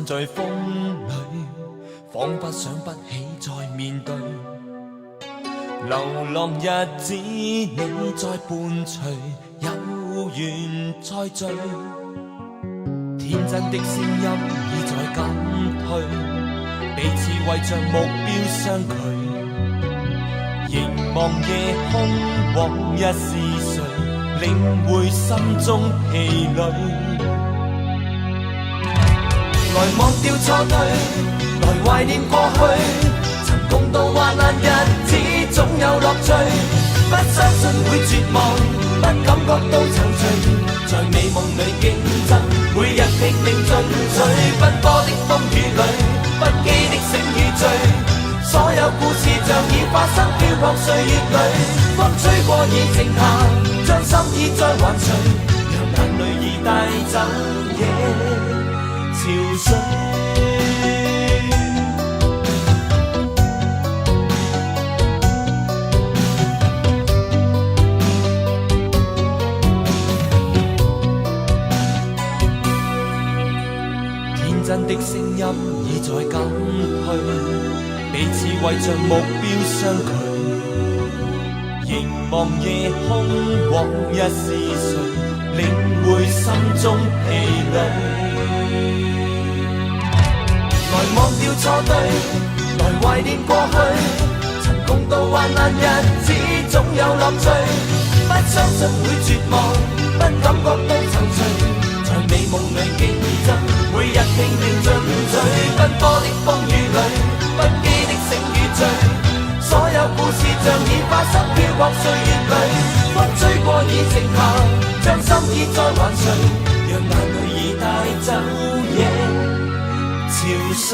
在風裏，彷彿想不起再面對。流浪日子你在伴隨，有緣再聚。天真的聲音已在減退，彼此為着目標相距。凝望夜空，往日是誰領會心中疲累？來忘掉錯對，來懷念過去，曾共度患難日子總有樂趣。不相信會絕望，不感覺到躊躇，在美夢裏競爭，每日拼命進取。奔波的風雨裏，不羈的醒與醉，所有故事像已發生，飄泊歲月裏，風吹過已靜下，將心意再還誰？讓眼淚已帶走夜潮水。天真的聲音已在減退，彼此為着目標相距。凝望夜空，往日是誰領會心中疲累？來忘掉錯對，來懷念過去，曾共度患難日子總有樂趣。不相信會絕望，不感覺到躊躇，在美夢裏競爭，每日拼命進取。奔波的風雨裏，不羈的醒與醉，所有故事像已發生，飄泊歲月裏，風吹過已靜下，將心意再還誰？讓眼淚已帶走夜潮水。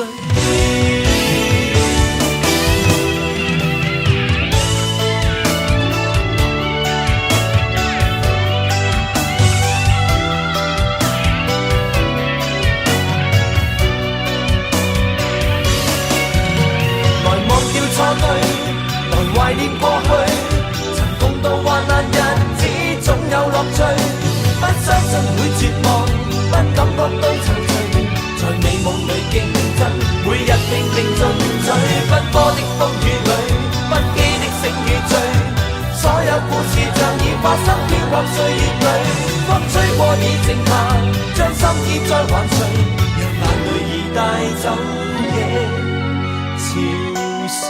錯對，來懷念過去，曾共度患難日子總有樂趣。不相信會絕望，不感覺到躊躇，在美夢裏競爭，每日拼命進取。奔波的風雨裏，不羈的醒與醉，所有故事像已發生，飄泊歲月裏，風吹過已靜下，將心意再還誰？讓眼淚已帶走夜潮水。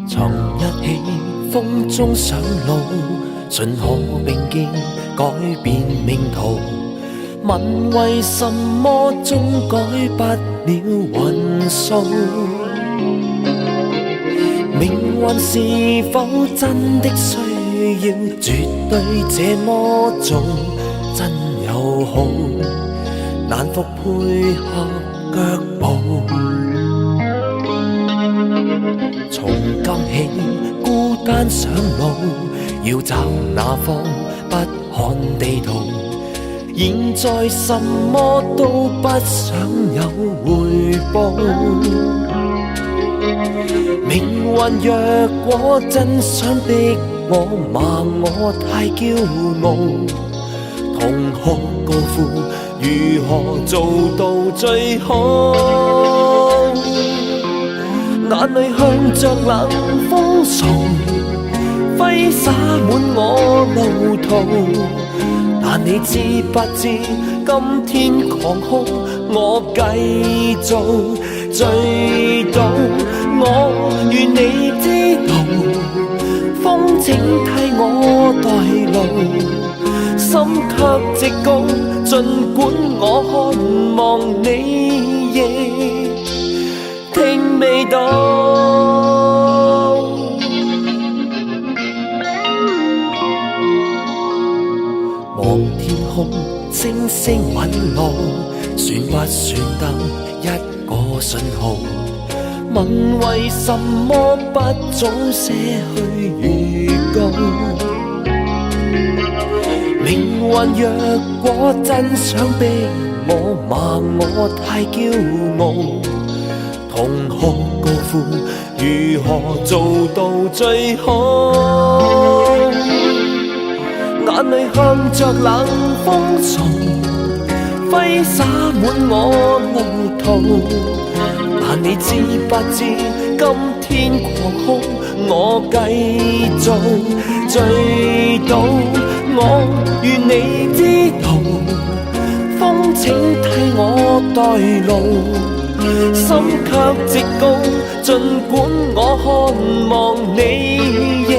從一起風中上路，信可並肩改變命途。問為什麼終改不了運數？命運是否真的需要絕對這麼做？真友好難復配合腳步。從今起孤單上路，要找哪方不看地圖。現在什麼都不想有回報。命運若果真想逼我罵我太驕傲，同學高呼如何做到最好？眼淚向着冷風掃，揮灑滿我路途。但你知不知今天狂哭，我繼續醉倒。我願你知道，風請替我代勞，心卻直高，儘管我渴望你亦聽未到。望天空星星隕落，算不算得一個信號，問為什麼不早些去預告？命運若果真想逼我罵我太驕傲，同學高呼如何做到最好？眼淚向着冷風從揮灑滿我路途，但你知不知今天狂哭，我繼續醉倒。我願你知道，風請替我代勞，心卻直高，儘管我渴望你亦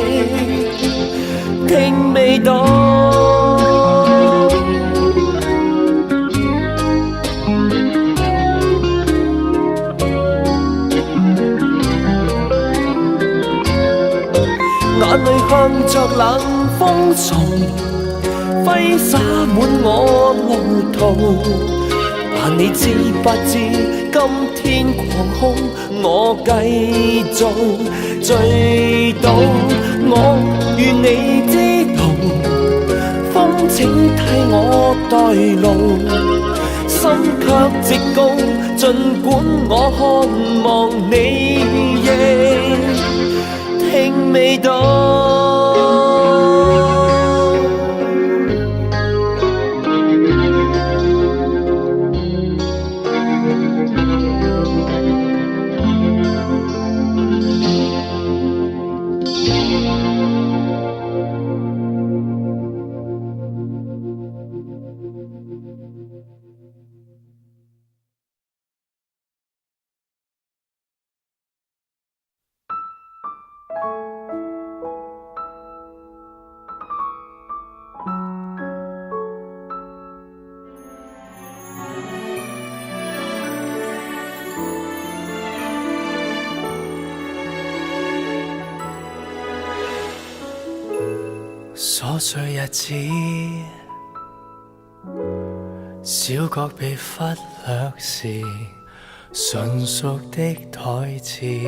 聽未到。眼淚向着冷風從揮灑滿我路途，但你知不知今天狂空，我繼續醉倒。我願你知道，風請替我代勞，心卻直高，儘管我渴望你亦聽未到。瑣碎日子，小覺被忽略時，純熟的台詞，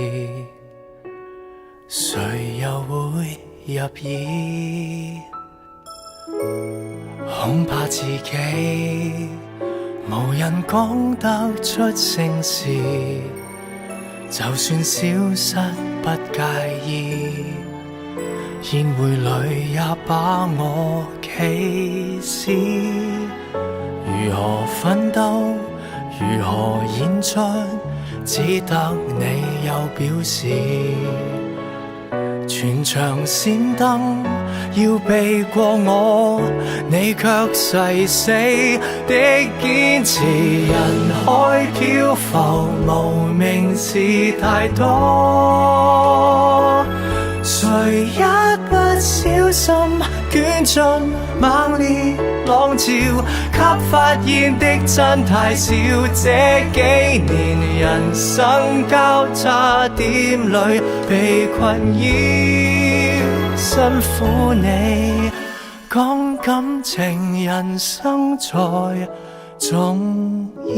誰又會入耳？恐怕自己無人講得出聲時，就算消失不介意，宴會裏也把我歧視。如何奮鬥，如何演出，只得你有表示。全場閃燈要避過我，你卻誓死的堅持。人海漂浮，無名事太多，誰一不小心捲進猛烈浪潮，給發現的真太少。這幾年人生交叉點裏被困擾，辛苦你講感情，人生才重要。